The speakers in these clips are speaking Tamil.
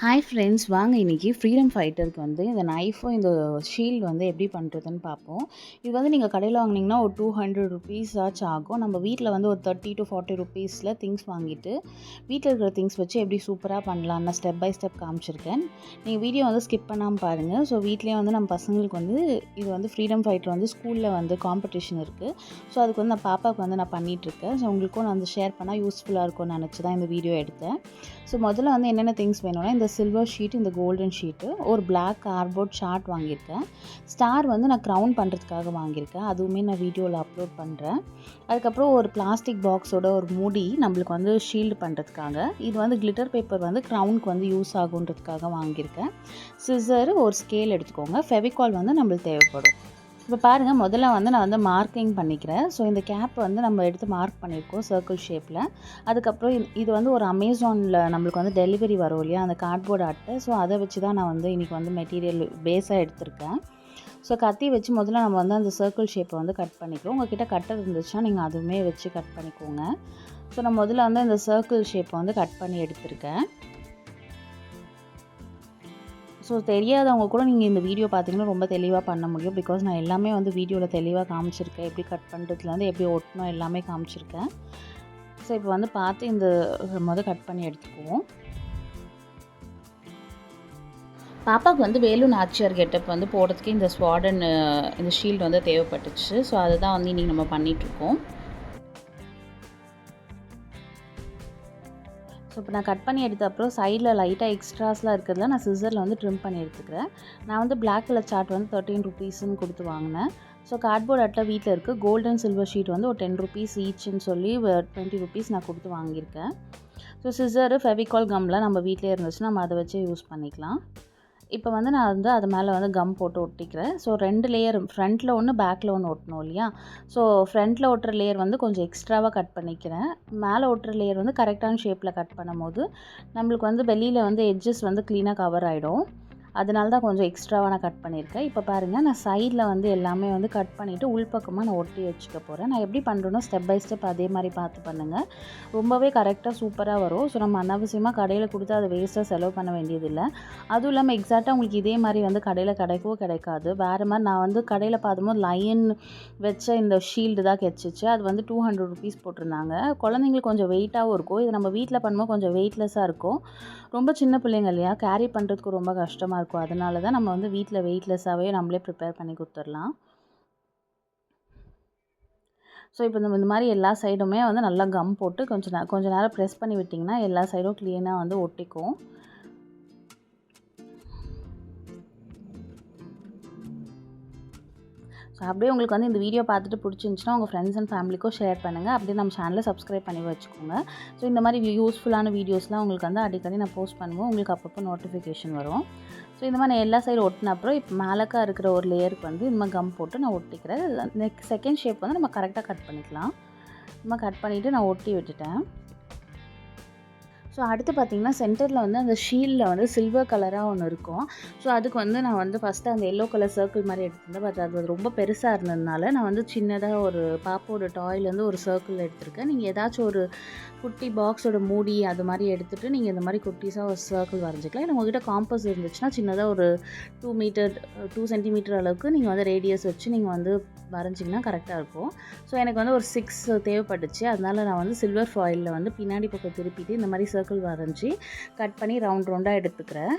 ஹாய் ஃப்ரெண்ட்ஸ், வாங்க இன்றைக்கி ஃப்ரீடம் ஃபைட்டருக்கு வந்து இந்த நைஃபும் இந்த ஷீல்டு வந்து எப்படி பண்ணுறதுன்னு பார்ப்போம். இது வந்து நீங்கள் கடையில் வாங்கினீங்கன்னா ஒரு 200 ருபீஸ் ஆச்சும் ஆகும். நம்ம வீட்டில் வந்து ஒரு 30 to 40 ருபீஸில் திங்ஸ் வாங்கிட்டு வீட்டில் இருக்கிற திங்ஸ் வச்சு எப்படி சூப்பராக பண்ணலான்னு ஸ்டெப் பை ஸ்டெப் காமிச்சிருக்கேன். நீங்கள் வீடியோ வந்து ஸ்கிப் பண்ணாமல் பாருங்கள். ஸோ வீட்லேயே வந்து நம்ம பசங்களுக்கு வந்து இது வந்து ஃப்ரீடம் ஃபைட்டர் வந்து ஸ்கூலில் வந்து காம்படிஷன் இருக்குது. ஸோ அதுக்கு வந்து நான் பாப்பாவுக்கு வந்து நான் பண்ணிகிட்ருக்கேன். ஸோ உங்களுக்கும் நான் வந்து ஷேர் பண்ணால் யூஸ்ஃபுல்லாக இருக்கும்னு நினச்சி தான் இந்த வீடியோ எடுத்தேன். ஸோ முதல்ல வந்து என்னென்ன திங்ஸ் வேணும்னா, இந்த சில்வர் ஷீட், இந்த கோல்டன் ஷீட்டு, ஒரு பிளாக் கார்ட்போர்ட் சார்ட் வாங்கியிருக்கேன். ஸ்டார் வந்து நான் க்ரௌன் பண்ணுறதுக்காக வாங்கியிருக்கேன். அதுவுமே நான் வீடியோவில் அப்லோட் பண்ணுறேன். அதுக்கப்புறம் ஒரு பிளாஸ்டிக் பாக்ஸோட ஒரு மூடி நம்மளுக்கு வந்து ஷீல்டு பண்ணுறதுக்காக. இது வந்து கிளிட்டர் பேப்பர் வந்து க்ரௌனுக்கு வந்து யூஸ் ஆகுன்றதுக்காக வாங்கியிருக்கேன். சிசர், ஒரு ஸ்கேல் எடுத்துக்கோங்க. ஃபெவிகால் வந்து நம்மளுக்கு தேவைப்படும். இப்போ பாருங்கள், முதல்ல வந்து நான் வந்து மார்க்கிங் பண்ணிக்கிறேன். ஸோ இந்த கேப் வந்து நம்ம எடுத்து மார்க் பண்ணியிருக்கோம் சர்க்கிள் ஷேப்பில். அதுக்கப்புறம் இது வந்து ஒரு அமேசானில் நம்மளுக்கு வந்து டெலிவரி வரும் இல்லையா, அந்த கார்ட்போர்டு அட்டை. ஸோ அதை வச்சு தான் நான் வந்து இன்றைக்கி வந்து மெட்டீரியல் பேஸாக எடுத்திருக்கேன். ஸோ கத்தி வச்சு முதல்ல நம்ம வந்து அந்த சர்க்கிள் ஷேப்பை வந்து கட் பண்ணிக்கிறோம். உங்கள்கிட்ட கட்டர் இருந்துச்சுன்னா நீங்கள் அதுவுமே வச்சு கட் பண்ணிக்கோங்க. ஸோ நான் முதல்ல வந்து இந்த சர்க்கிள் ஷேப்பை வந்து கட் பண்ணி எடுத்திருக்கேன். ஸோ தெரியாதவங்க கூட நீங்கள் இந்த வீடியோ பார்த்தீங்கன்னா ரொம்ப தெளிவாக பண்ண முடியும். பிகாஸ் நான் எல்லாமே வந்து வீடியோவில் தெளிவாக காமிச்சிருக்கேன். எப்படி கட் பண்ணுறதுலேருந்து எப்படி ஒட்டணும் எல்லாமே காமிச்சிருக்கேன். ஸோ இப்போ வந்து பார்த்து இந்த கட் பண்ணி எடுத்துக்குவோம். பாப்பாவுக்கு வந்து வேலு நாச்சியார் கெட்டப் வந்து போடுறதுக்கு இந்த ஸ்வாடன் இந்த ஷீல்டு வந்து தேவைப்பட்டுச்சு. ஸோ அதுதான் வந்து இன்றைக்கி நம்ம பண்ணிகிட்ருக்கோம். ஸோ இப்போ நான் கட் பண்ணி எடுத்த அப்புறம் சைடில் லைட்டாக எக்ஸ்ட்ராஸ்லாம் இருக்கிறதுல நான் சிசரில் வந்து ட்ரிம் பண்ணி எடுத்துக்கிறேன். நான் வந்து பிளாக் கலர் சார்ட் வந்து 13 ருபீஸ்ன்னு கொடுத்து வாங்கினேன். ஸோ கார்ட்போர்ட் அட்டை வீட்டில் இருக்குது. கோல்டன் சில்வர் ஷீட் வந்து ஒரு 10 ருபீஸ் ஈச்சுன்னு சொல்லி 20 ருபீஸ் நான் கொடுத்து வாங்கியிருக்கேன். ஸோ சிசரு, ஃபெவிகால், கம்லாம் நம்ம வீட்டிலே இருந்துச்சுன்னா நம்ம அதை வச்சு யூஸ் பண்ணிக்கலாம். இப்போ வந்து நான் வந்து அது மேலே வந்து கம் போட்டு ஒட்டிக்கிறேன். ஸோ 2 லேயர், ஃப்ரண்ட்டில் ஒன்று பேக்கில் ஒன்று ஒட்டணும் இல்லையா. ஸோ ஃப்ரண்ட்டில் ஒட்டுற லேயர் வந்து கொஞ்சம் எக்ஸ்ட்ராவாக கட் பண்ணிக்கிறேன். மேலே ஒட்டுற லேயர் வந்து கரெக்டான ஷேப்பில் கட் பண்ணும்போது நம்மளுக்கு வந்து வெளியில் வந்து எட்ஜஸ் வந்து க்ளீனாக கவர் ஆகிடும். அதனால தான் கொஞ்சம் எக்ஸ்ட்ராவாக நான் கட் பண்ணியிருக்கேன். இப்போ பாருங்கள், நான் சைடில் வந்து எல்லாமே வந்து கட் பண்ணிவிட்டு உள்பக்கமாக நான் ஒட்டி வச்சுக்க போகிறேன். நான் எப்படி பண்ணுறேனோ ஸ்டெப் பை ஸ்டெப் அதே மாதிரி பார்த்து பண்ணுங்கள். ரொம்பவே கரெக்டாக சூப்பராக வரும். ஸோ நம்ம அனாவசியமாக கடையில் கொடுத்து அதை வேஸ்ட்டாக செலவு பண்ண வேண்டியதில்லை. அதுவும் இல்லாமல் எக்ஸாக்டாக உங்களுக்கு இதே மாதிரி வந்து கடையில் கிடைக்காது. வேறு மாதிரி நான் வந்து கடையில் பார்க்கும்போது லயன் வச்ச இந்த ஷீல்டு தான் கிடச்சிச்சு. அது வந்து 200 ருபீஸ் போட்டிருந்தாங்க. குழந்தைங்களுக்கு கொஞ்சம் வெயிட்டாகவும் இருக்கும். இது நம்ம வீட்டில் பண்ணும்போது கொஞ்சம் வெயிட்லெஸ்ஸாக இருக்கும். ரொம்ப சின்ன பிள்ளைங்க இல்லையா, கேரி பண்ணுறதுக்கு ரொம்ப கஷ்டமாக இருக்கும். அதனால தான் நம்ம வந்து வீட்டில் வெயிட்லெஸ்ஸாகவே நம்மளே ப்ரிப்பேர் பண்ணி கொடுத்துடலாம். ஸோ இப்போ இந்த மாதிரி எல்லா சைடுமே வந்து நல்லா கம் போட்டு கொஞ்சம் நேரம் ப்ரெஸ் பண்ணி விட்டிங்கன்னா எல்லா சைடும் க்ளீனாக வந்து ஒட்டிக்கும். ஸோ அப்படியே உங்களுக்கு வந்து இந்த வீடியோ பார்த்துட்டு பிடிச்சிருந்துச்சுன்னா உங்கள் ஃப்ரெண்ட்ஸ் அண்ட் ஃபேமிலிக்கும் ஷேர் பண்ணுங்கள். அப்படியே நம்ம சேனலை சப்ஸ்கிரைப் பண்ணி வச்சுக்கோங்க. ஸோ இந்த மாதிரி யூஸ்ஃபுல்லான வீடியோஸ்லாம் உங்களுக்கு வந்து அடிக்கடி நான் போஸ்ட் பண்ணுவோம். உங்களுக்கு அப்பப்போ நோட்டிஃபிகேஷன் வரும். ஸோ இந்த மாதிரி நான் எல்லா சைடும் ஒட்டின அப்புறம் இப்போ மேலக்கா இருக்கிற ஒரு லேயருக்கு வந்து இந்த மாதிரி கம் போட்டு நான் ஒட்டிக்கிறேன். செகண்ட் ஷேப் வந்து நம்ம கரெக்டாக கட் பண்ணிக்கலாம். நம்ம கட் பண்ணிவிட்டு நான் ஒட்டி விட்டுட்டேன். ஸோ அடுத்து பார்த்திங்கன்னா சென்டரில் வந்து அந்த ஷீல்டில் வந்து சில்வர் கலராக ஒன்று இருக்கும். ஸோ அதுக்கு வந்து நான் வந்து ஃபஸ்ட்டு அந்த எல்லோ கலர் சர்க்கிள் மாதிரி எடுத்திருந்தேன். பட் அது ரொம்ப பெருசாக இருந்ததுனால நான் வந்து சின்னதாக ஒரு பாப்போட டாய்லேருந்து ஒரு சர்க்கிள் எடுத்திருக்கேன். நீங்கள் ஏதாச்சும் ஒரு குட்டி பாக்ஸோட மூடி அது மாதிரி எடுத்துகிட்டு நீங்கள் இந்த மாதிரி குட்டிஸாக ஒரு சர்க்கிள் வரைஞ்சிக்கலாம். இல்லை உங்கள்கிட்ட காம்பஸ் இருந்துச்சுன்னா சின்னதாக ஒரு 2 சென்டிமீட்டர் அளவுக்கு நீங்கள் வந்து ரேடியஸ் வச்சு நீங்கள் வந்து வரைஞ்சிங்கன்னா கரெக்டாக இருக்கும். ஸோ எனக்கு வந்து ஒரு 6 தேவைப்பட்டுச்சு. அதனால் நான் வந்து சில்வர் ஃபாயிலில் வந்து பின்னாடி பக்கம் திருப்பிட்டு இந்த மாதிரி சர்க்கிள் வரைஞ்சி கட் பண்ணி ரவுண்டாக எடுத்துக்கிறேன்.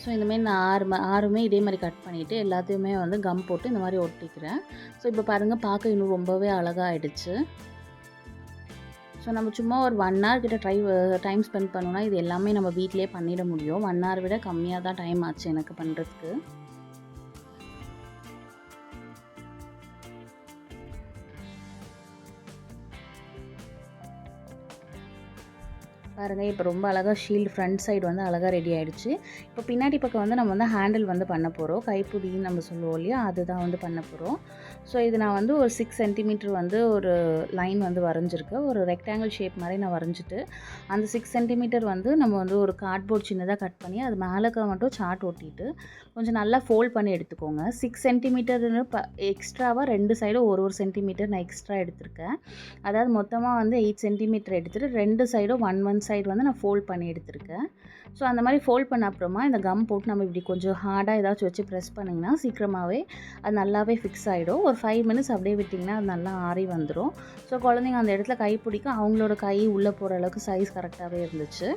ஸோ இந்தமாரி நான் ஆறுமே இதே மாதிரி கட் பண்ணிவிட்டு எல்லாத்தையுமே வந்து கம் போட்டு இந்த மாதிரி ஒட்டிக்கிறேன். ஸோ இப்போ பாருங்கள், பார்க்க இன்னும் ரொம்பவே அழகாக ஆகிடுச்சு. ஸோ நம்ம சும்மா ஒரு 1 hour கிட்ட டைம் ஸ்பெண்ட் பண்ணோன்னா இது எல்லாமே நம்ம வீட்டிலே பண்ணிட முடியும். 1 hour விட கம்மியாக தான் டைம் ஆச்சு எனக்கு பண்ணுறதுக்கு. பாருங்கள், இப்போ ரொம்ப அழகாக ஷீல்டு ஃப்ரண்ட் சைடு வந்து அழகாக ரெடி ஆகிடுச்சு. இப்போ பின்னாடி பக்கம் வந்து நம்ம வந்து ஹேண்டில் வந்து பண்ண போகிறோம். கைப்பிடின்னு நம்ம சொல்லுவோம் இல்லையா, அதுதான் வந்து பண்ண போகிறோம். ஸோ இது நான் வந்து ஒரு 6 சென்டிமீட்டர் வந்து ஒரு லைன் வந்து வரைஞ்சிருக்கேன். ஒரு ரெக்டாங்கிள் ஷேப் மாதிரி நான் வரைஞ்சிட்டு அந்த 6 சென்டிமீட்டர் வந்து நம்ம வந்து ஒரு கார்ட்போர்ட் சின்னதாக கட் பண்ணி அது மேலேக்க மட்டும் சார்ட் ஒட்டிட்டு கொஞ்சம் நல்லா ஃபோல்ட் பண்ணி எடுத்துக்கோங்க. 6 சென்டிமீட்டர்னு எக்ஸ்ட்ராவாக 2 சைடும் ஒரு சென்டிமீட்டர் நான் எக்ஸ்ட்ரா எடுத்திருக்கேன். அதாவது மொத்தமாக வந்து 8 சென்டிமீட்டர் எடுத்துகிட்டு 2 சைடும் ஒன் சைடு வந்து நான் ஃபோல்ட் பண்ணி எடுத்திருக்கேன். ஸோ அந்த மாதிரி ஃபோல்ட் பண்ண அப்புறமா இந்த கம் போட்டு நம்ம இப்படி கொஞ்சம் ஹார்டாக ஏதாச்சும் வச்சு ப்ரெஸ் பண்ணிங்கன்னா சீக்கிரமாகவே அது நல்லாவே ஃபிக்ஸ் ஆகிடும். ஒரு 5 மினிட்ஸ் அப்படியே விட்டிங்கன்னா அது நல்லா ஆறி வந்துடும். ஸோ குழந்தைங்க அந்த இடத்துல கை பிடிக்க அவங்களோட கை உள்ளே போகிற அளவுக்கு சைஸ் கரெக்டாகவே இருந்துச்சு.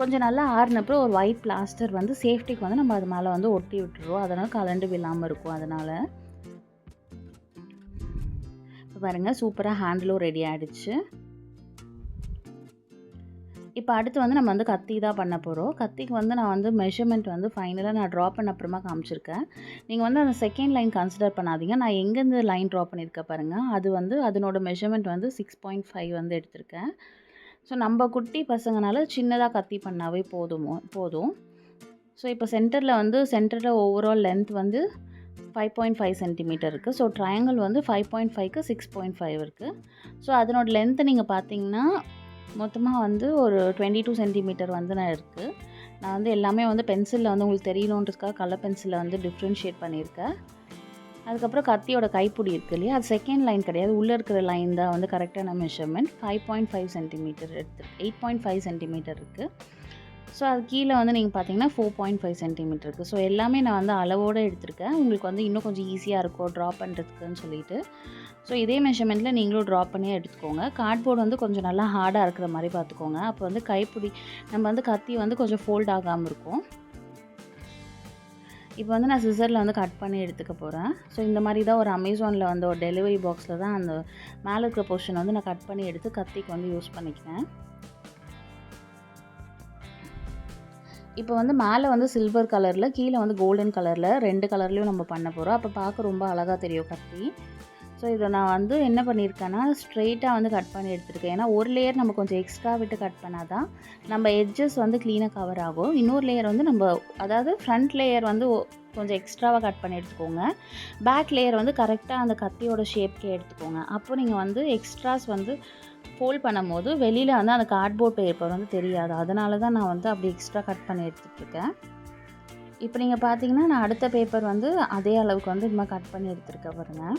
கொஞ்சம் நல்லா ஆறினப்புறம் ஒரு ஒயிட் பிளாஸ்டர் வந்து சேஃப்டிக்கு வந்து நம்ம அது மேலே வந்து ஒட்டி விட்டுருவோம். அதனால் கலண்டு விழாமல் இருக்கும். அதனால் இப்போ பாருங்கள் சூப்பராக ஹேண்டிலும் ரெடி ஆகிடுச்சு. இப்போ அடுத்து வந்து நம்ம வந்து கத்தி தான் பண்ண போகிறோம். கத்திக்கு வந்து நான் வந்து மெஷர்மெண்ட் வந்து ஃபைனலாக நான் ட்ரா பண்ண அப்புறமா காமிச்சிருக்கேன். நீங்கள் வந்து அந்த செகண்ட் லைன் கன்சிடர் பண்ணாதீங்க. நான் எங்கேருந்து லைன் ட்ரா பண்ணியிருக்கேன் பாருங்கள். அது வந்து அதனோட மெஷர்மெண்ட் வந்து 6.5 வந்து எடுத்திருக்கேன். ஸோ நம்ம குட்டி பசங்கனால சின்னதாக கத்தி பண்ணாவே போதும். ஸோ இப்போ சென்டரில் ஓவரால் லென்த் வந்து 5.5 சென்டிமீட்டர் இருக்குது. ஸோ ட்ரையாங்கிள் வந்து 5.5க்கு 6.5 இருக்குது. ஸோ அதனோட லென்த்தை நீங்கள் பார்த்தீங்கன்னா மொத்தமாக வந்து ஒரு 22 சென்டிமீட்டர் வந்து இருக்குது. நான் வந்து எல்லாமே வந்து பென்சிலில் வந்து உங்களுக்கு தெரியணுன்றதுக்காக கலர் பென்சிலில் வந்து டிஃப்ரென்ஷியேட் பண்ணியிருக்கேன். அதுக்கப்புறம் கத்தியோட கைப்பிடி இருக்குது இல்லையா, அது செகண்ட் லைன் கிடையாது, உள்ளே இருக்கிற லைன் தான் வந்து கரெக்டான மெஷர்மெண்ட். 5.5 சென்டிமீட்டர் 8.5 சென்டிமீட்டர் இருக்குது. ஸோ அது கீழே வந்து நீங்கள் பார்த்தீங்கன்னா 4.5 சென்டிமீட்டர் இருக்குது. ஸோ எல்லாமே நான் வந்து அளவோடு எடுத்திருக்கேன். உங்களுக்கு வந்து இன்னும் கொஞ்சம் ஈஸியாக இருக்கும் ட்ரா பண்ணுறதுக்குன்னு சொல்லிட்டு. ஸோ இதே மெஷர்மெண்ட்டில் நீங்களும் ட்ரா பண்ணி எடுத்துக்கோங்க. கார்ட்போர்டு வந்து கொஞ்சம் நல்லா ஹார்டாக இருக்கிற மாதிரி பார்த்துக்கோங்க. அப்போ வந்து கைப்பிடி நம்ம வந்து கத்தி வந்து கொஞ்சம் ஃபோல்ட் ஆகாமல் இருக்கும். இப்போ வந்து நான் சிசரில் வந்து கட் பண்ணி எடுத்துக்க போகிறேன். ஸோ இந்த மாதிரி தான் ஒரு அமேசானில் வந்து ஒரு டெலிவரி பாக்ஸில் தான் அந்த மேலே இருக்கிற போர்ஷன் வந்து நான் கட் பண்ணி எடுத்து கத்திக்கு வந்து யூஸ் பண்ணிக்கிறேன். இப்போ வந்து மேலே வந்து சில்வர் கலரில், கீழே வந்து கோல்டன் கலரில் 2 கலர்லேயும் நம்ம பண்ண போகிறோம். அப்போ பார்க்க ரொம்ப அழகாக தெரியும் கத்தி. ஸோ இதை நான் வந்து என்ன பண்ணியிருக்கேன்னா ஸ்ட்ரெயிட்டாக வந்து கட் பண்ணி எடுத்துருக்கேன். ஏன்னா ஒரு லேயர் நம்ம கொஞ்சம் எக்ஸ்ட்ரா விட்டு கட் பண்ணால் தான் நம்ம எட்ஜஸ் வந்து க்ளீனாக கவர் ஆகும். இன்னொரு லேயர் வந்து அதாவது ஃப்ரண்ட் லேயர் வந்து கொஞ்சம் எக்ஸ்ட்ராவாக கட் பண்ணி எடுத்துக்கோங்க. பேக் லேயர் வந்து கரெக்டாக அந்த கத்தியோட ஷேப்க்கே எடுத்துக்கோங்க. அப்போ நீங்கள் வந்து எக்ஸ்ட்ராஸ் வந்து ஃபோல்ட் பண்ணும் போது வெளியில் வந்து அந்த கார்ட்போர்ட் பேப்பர் வந்து தெரியாது. அதனால தான் நான் வந்து அப்படி எக்ஸ்ட்ரா கட் பண்ணி எடுத்துகிட்ருக்கேன். இப்போ நீங்கள் பார்த்தீங்கன்னா நான் அடுத்த பேப்பர் வந்து அதே அளவுக்கு வந்து இது மாதிரி கட் பண்ணி எடுத்துருக்கேன் பாருங்கள்.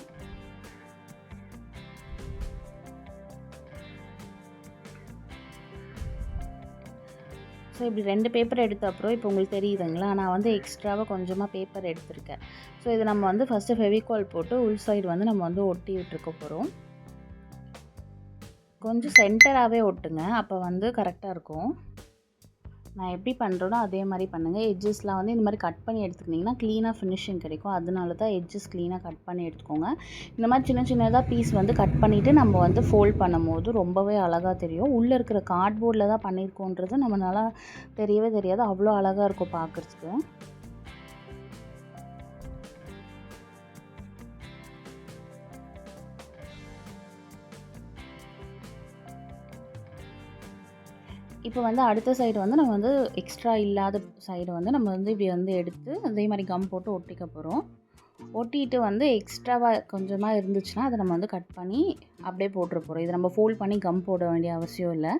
ஸோ இப்படி 2 பேப்பர் எடுத்த அப்புறம் இப்போ உங்களுக்கு தெரியுதுங்களா, நான் வந்து எக்ஸ்ட்ராவாக கொஞ்சமாக பேப்பர் எடுத்திருக்கேன். ஸோ இதை நம்ம வந்து ஃபஸ்ட்டு ஃபெவிகால் போட்டு உள் சைடு வந்து நம்ம வந்து ஒட்டி விட்டுருக்க போகிறோம். கொஞ்சம் சென்டராகவே ஒட்டுங்க, அப்போ வந்து கரெக்டாக இருக்கும். நான் எப்படி பண்ணுறேனோ அதே மாதிரி பண்ணுங்கள். எட்ஜஸ்லாம் வந்து இந்த மாதிரி கட் பண்ணி எடுத்துக்கிட்டிங்கன்னா க்ளீனாக ஃபினிஷிங் கிடைக்கும். அதனால தான் எட்ஜஸ் க்ளீனாக கட் பண்ணி எடுத்துக்கோங்க. இந்த மாதிரி சின்ன சின்னதாக பீஸ் வந்து கட் பண்ணிவிட்டு நம்ம வந்து ஃபோல்ட் பண்ணும்போது ரொம்பவே அழகாக தெரியும். உள்ளே இருக்கிற கார்ட்போர்டில் தான் பண்ணியிருக்கோன்றது நம்மளால தெரியவே தெரியாது. அவ்வளோ அழகாக இருக்கும் பார்க்குறதுக்கு. இப்போ வந்து அடுத்த சைடு வந்து நம்ம வந்து எக்ஸ்ட்ரா இல்லாத சைடு வந்து நம்ம வந்து இப்படி வந்து எடுத்து அதே மாதிரி கம் போட்டு ஒட்டிக்க போகிறோம். ஒட்டிட்டு வந்து எக்ஸ்ட்ராவாக கொஞ்சமாக இருந்துச்சுன்னா அதை நம்ம வந்து கட் பண்ணி அப்படியே போட்டுற போகிறோம். இதை நம்ம ஃபோல்ட் பண்ணி கம் போட வேண்டிய அவசியம் இல்லை.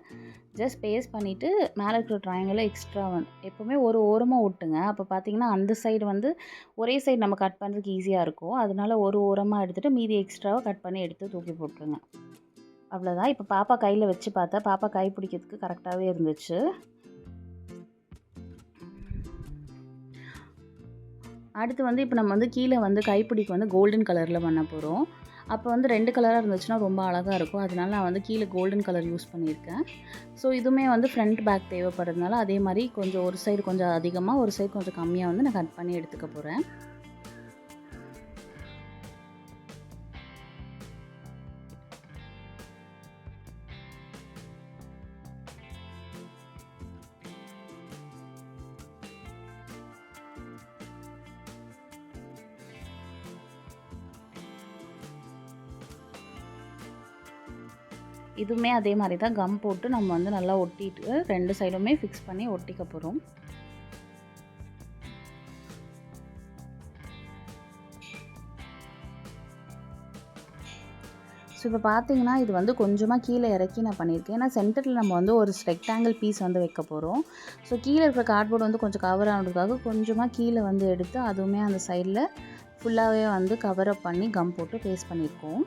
ஜஸ்ட் பேஸ்ட் பண்ணிவிட்டு மேலே இருக்கிற ட்ரையாங்கில் எக்ஸ்ட்ரா வந்து எப்போவுமே ஒரு ஓரமாக ஒட்டுங்க. அப்போ பார்த்தீங்கன்னா அந்த சைடு வந்து ஒரே சைடு நம்ம கட் பண்ணுறதுக்கு ஈஸியாக இருக்கும். அதனால ஒரு ஓரமாக எடுத்துகிட்டு மீதி எக்ஸ்ட்ராவாக கட் பண்ணி எடுத்து தூக்கி போட்டுருங்க. அவ்வளோதான். இப்போ பாப்பா கையில் வச்சு பார்த்தா பாப்பா கை பிடிக்கிறதுக்கு கரெக்டாகவே இருந்துச்சு. அடுத்து வந்து இப்போ நம்ம வந்து கீழே வந்து கைப்பிடிக்கு வந்து கோல்டன் கலரில் பண்ண போகிறோம். அப்போ வந்து 2 கலராக இருந்துச்சுன்னா ரொம்ப அழகாக இருக்கும். அதனால நான் வந்து கீழே கோல்டன் கலர் யூஸ் பண்ணியிருக்கேன். ஸோ இதுவுமே வந்து ஃப்ரண்ட் பேக் தேவைப்படுறதுனால அதே மாதிரி கொஞ்சம் ஒரு சைடு கொஞ்சம் அதிகமாக ஒரு சைடு கொஞ்சம் கம்மியாக வந்து நான் கட் பண்ணி எடுத்துக்க போகிறேன். இதுவுமே அதே மாதிரி தான் கம் போட்டு நம்ம வந்து நல்லா ஒட்டிட்டு 2 சைடுமே ஃபிக்ஸ் பண்ணி ஒட்டிக்க போகிறோம். ஸோ இப்போ பார்த்தீங்கன்னா இது வந்து கொஞ்சமாக கீழே இறக்கி நான் பண்ணியிருக்கேன். ஏன்னா சென்டரில் நம்ம வந்து ஒரு ரெக்டாங்கிள் பீஸ் வந்து வைக்க போகிறோம். ஸோ கீழே இருக்கிற கார்ட்போர்டு வந்து கொஞ்சம் கவர் ஆனதுக்காக கொஞ்சமாக கீழே வந்து எடுத்து அதுவுமே அந்த சைடில் ஃபுல்லாகவே வந்து கவர் அப் பண்ணி கம் போட்டு பேஸ்ட் பண்ணியிருக்கோம்.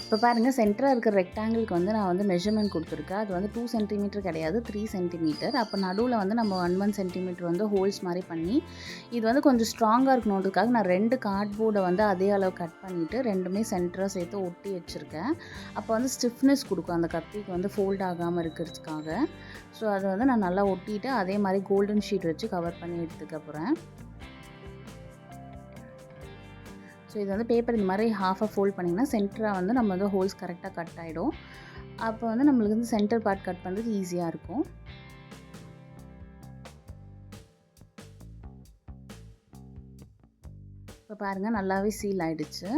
இப்போ பாருங்கள், சென்டராக இருக்கிற ரெக்டாங்கிளுக்கு வந்து நான் வந்து மெஷர்மெண்ட் கொடுத்துருக்கேன். அது வந்து 2 சென்டிமீட்டர் கிடையாது, 3 சென்டிமீட்டர். அப்போ நடுவில் வந்து நம்ம 1 சென்டிமீட்டர் வந்து ஹோல்ஸ் மாதிரி பண்ணி, இது வந்து கொஞ்சம் ஸ்ட்ராங்காக இருக்கணுன்றதுக்காக நான் 2 கார்ட்போர்டை வந்து அதே அளவு கட் பண்ணிவிட்டு ரெண்டுமே சென்டராக சேர்த்து ஒட்டி வச்சுருக்கேன். அப்போ வந்து ஸ்டிஃப்னஸ் கொடுக்கும் அந்த கத்திக்கு வந்து ஃபோல்ட் ஆகாமல் இருக்கிறதுக்காக. ஸோ அதை வந்து நான் நல்லா ஒட்டிட்டு அதே மாதிரி கோல்டன் ஷீட் வச்சு கவர் பண்ணி எடுத்துக்க போகிறேன். ஸோ இது வந்து பேப்பர் இந்த மாதிரி ஹாஃபாக ஃபோல்ட் பண்ணிங்கன்னா சென்டராக வந்து நம்ம வந்து ஹோல்ஸ் கரெக்டாக கட் ஆகிடும். அப்போ வந்து நம்மளுக்கு வந்து சென்டர் பார்ட் கட் பண்ணுறதுக்கு ஈஸியாக இருக்கும். இப்போ பாருங்கள், நல்லாவே சீல் ஆகிடுச்சு.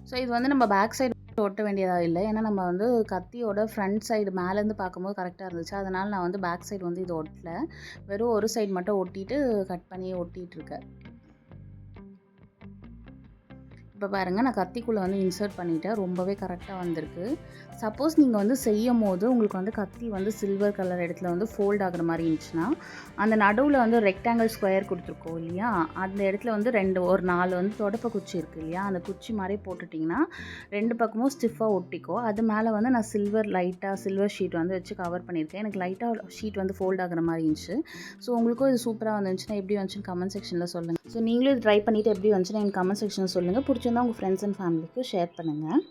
ஸோ இது வந்து நம்ம பேக் சைடு ஒட்ட வேண்டியதாக இல்லை. ஏன்னா நம்ம வந்து கத்தியோட ஃப்ரண்ட் சைடு மேலேருந்து பார்க்கும்போது கரெக்டாக இருந்துச்சு. அதனால் நான் வந்து பேக் சைடு வந்து இது ஒட்டலை, வெறும் ஒரு சைடு மட்டும் ஒட்டிட்டு கட் பண்ணி ஒட்டிகிட்ருக்கேன். இப்போ பாருங்கள், நான் கத்திக்குள்ளே வந்து இன்சர்ட் பண்ணிவிட்டேன். ரொம்பவே கரெக்டாக வந்திருக்கு. சப்போஸ் நீங்கள் வந்து செய்யும் போது உங்களுக்கு வந்து கத்தி வந்து சில்வர் கலர் இடத்துல வந்து ஃபோல்ட் ஆகிற மாதிரி இருந்துச்சுன்னா, அந்த நடுவில் வந்து ரெக்டாங்கிள் ஸ்கொயர் கொடுத்துருக்கோம் இல்லையா, அந்த இடத்துல வந்து ஒரு 4 வந்து தொடப்ப குச்சி இருக்குது இல்லையா, அந்த குச்சி மாதிரி போட்டுட்டிங்கன்னா 2 பக்கமும் ஸ்டிஃபாக ஒட்டிக்கும். அது மேலே வந்து நான் சில்வர் ஷீட் வந்து வச்சு கவர் பண்ணியிருக்கேன். எனக்கு லைட்டாக ஷீட் வந்து ஃபோல்ட் ஆகிற மாதிரி இருந்துச்சு. ஸோ உங்களுக்கும் இது சூப்பராக வந்துச்சுன்னா எப்படி வந்துச்சுன்னு கமெண்ட் செக்ஷனில் சொல்லுங்கள். ஸோ நீங்களும் இது ட்ரை பண்ணிவிட்டு எப்படி வந்துச்சுன்னா எனக்கு கமெண்ட் செக்ஷனில் சொல்லுங்கள். பிடிச்சிருந்தா உங்கள் ஃப்ரெண்ட்ஸ் அண்ட் ஃபேமிலிக்கு ஷேர் பண்ணுங்கள்.